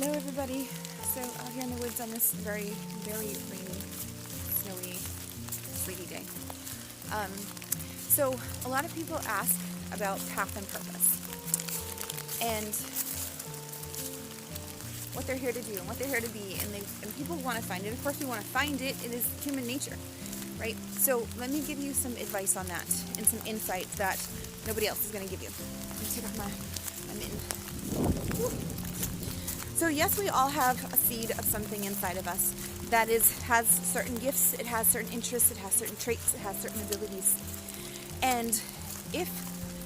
Hello everybody. So out here in the woods on this very, very rainy, snowy, sleety day. So a lot of people ask about path and purpose and what they're here to do and what they're here to be, and people want to find it. Of course we want to find it. It is human nature, right? So let me give you some advice on that and some insight that nobody else is going to give you. Let me take off my mitten. Woo. So yes, we all have a seed of something inside of us that has certain gifts, it has certain interests, it has certain traits, it has certain abilities. And if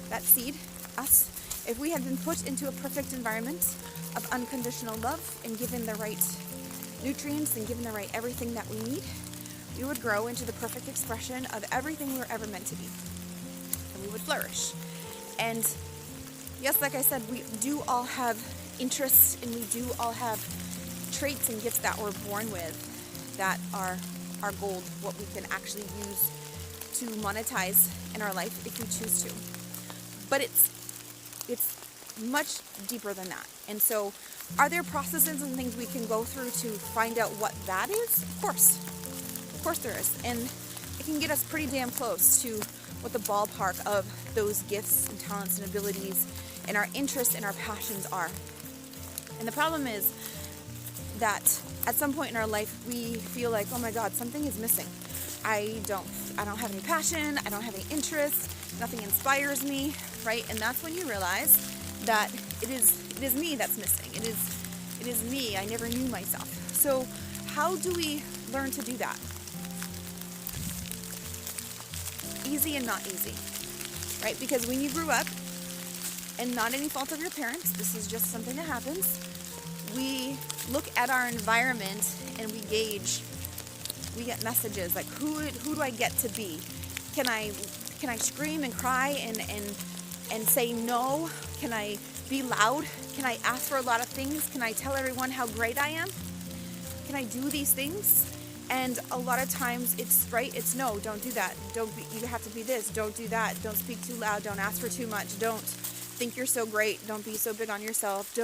that seed, us, if we had been put into a perfect environment of unconditional love and given the right nutrients and given the right everything that we need, we would grow into the perfect expression of everything we were ever meant to be. And we would flourish. And yes, like I said, we do all have interests, and we do all have traits and gifts that we're born with that are our gold, what we can actually use to monetize in our life if we choose to. But it's much deeper than that. And so are there processes and things we can go through to find out what that is? Of course there is. And it can get us pretty damn close to what the ballpark of those gifts and talents and abilities and our interests and our passions are. And the problem is that at some point in our life we feel like, oh my God, something is missing. I don't have any passion, I don't have any interest, nothing inspires me, right? And that's when you realize that it is me that's missing. It is me. I never knew myself. So how do we learn to do that? Easy and not easy, right? Because when you grew up, and not any fault of your parents, this is just something that happens, we look at our environment and we gauge, we get messages like, who do I get to be? Can I scream and cry and say no? Can I be loud? Can I ask for a lot of things? Can I tell everyone how great I am? Can I do these things? And a lot of times it's no, don't do that. You have to be this, don't do that. Don't speak too loud, don't ask for too much, don't think you're so great, don't be so big on yourself,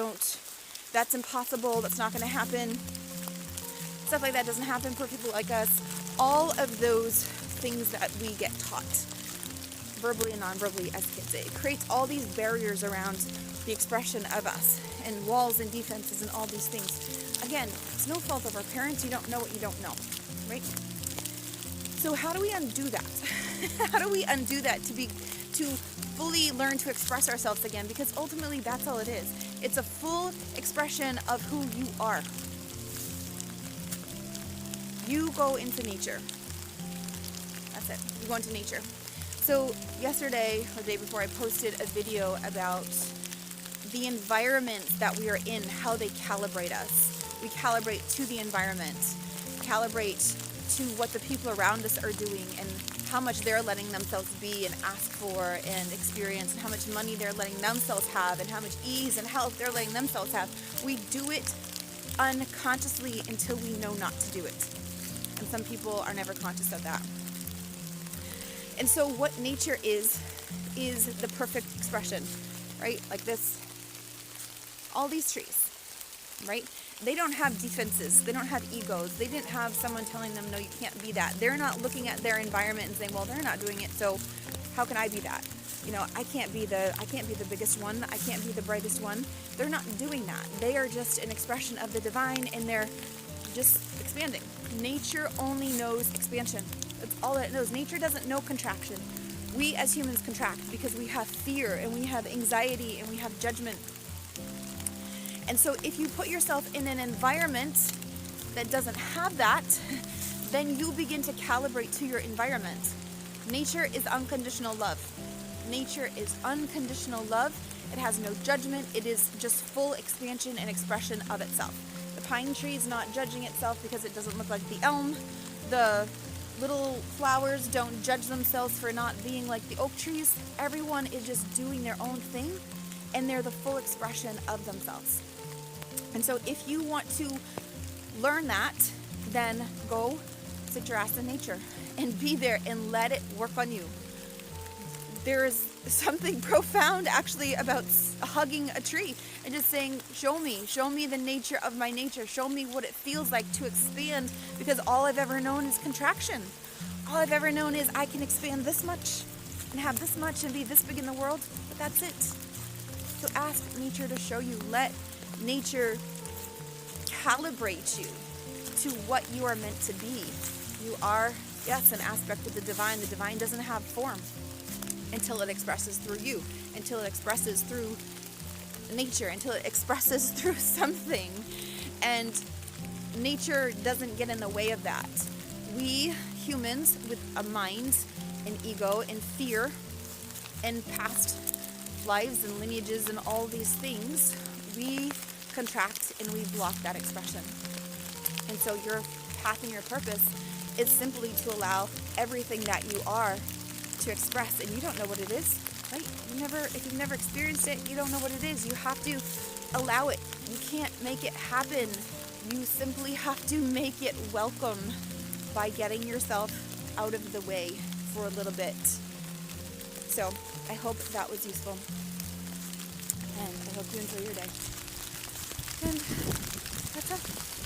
that's impossible, that's not going to happen. Stuff like that doesn't happen for people like us. All of those things that we get taught, verbally and non-verbally as kids, it creates all these barriers around the expression of us, and walls and defenses and all these things. Again, it's no fault of our parents. You don't know what you don't know, right? So how do we undo that? How do we undo that to fully learn to express ourselves again? Because ultimately that's all it is. It's a full expression of who you are. You go into nature. That's it. You go into nature. So yesterday or the day before, I posted a video about the environment that we are in, how they calibrate us. We calibrate to the environment, calibrate to what the people around us are doing and how much they're letting themselves be and ask for and experience, and how much money they're letting themselves have, and how much ease and health they're letting themselves have. We do it unconsciously until we know not to do it. And some people are never conscious of that. And so what nature is the perfect expression, right? Like this, all these trees, right? They don't have defenses. They don't have egos. They didn't have someone telling them, no, you can't be that. They're not looking at their environment and saying, well, they're not doing it, so how can I be that? You know, I can't be the biggest one. I can't be the brightest one. They're not doing that. They are just an expression of the divine, and they're just expanding. Nature only knows expansion. That's all it knows. Nature doesn't know contraction. We as humans contract because we have fear and we have anxiety and we have judgment. And so if you put yourself in an environment that doesn't have that, then you begin to calibrate to your environment. Nature is unconditional love. Nature is unconditional love. It has no judgment. It is just full expansion and expression of itself. The pine tree is not judging itself because it doesn't look like the elm. The little flowers don't judge themselves for not being like the oak trees. Everyone is just doing their own thing, and they're the full expression of themselves. And so if you want to learn that, then go sit your ass in nature and be there and let it work on you. there is something profound actually about hugging a tree and just saying, show me the nature of my nature. Show me what it feels like to expand, because all I've ever known is contraction. All I've ever known is I can expand this much and have this much and be this big in the world, but that's it. So ask nature to show you. Let nature calibrate you to what you are meant to be. You are, yes, an aspect of the divine. The divine doesn't have form until it expresses through you, until it expresses through nature, until it expresses through something. And nature doesn't get in the way of that. We humans with a mind, an ego, and fear, and past lives and lineages and all these things, we contract and we block that expression. And so your path and your purpose is simply to allow everything that you are to express. And you don't know what it is, right? If you've never experienced it, you don't know what it is. You have to allow it. You can't make it happen. You simply have to make it welcome by getting yourself out of the way for a little bit. So I hope that was useful, and I hope you enjoy your day. And that's it.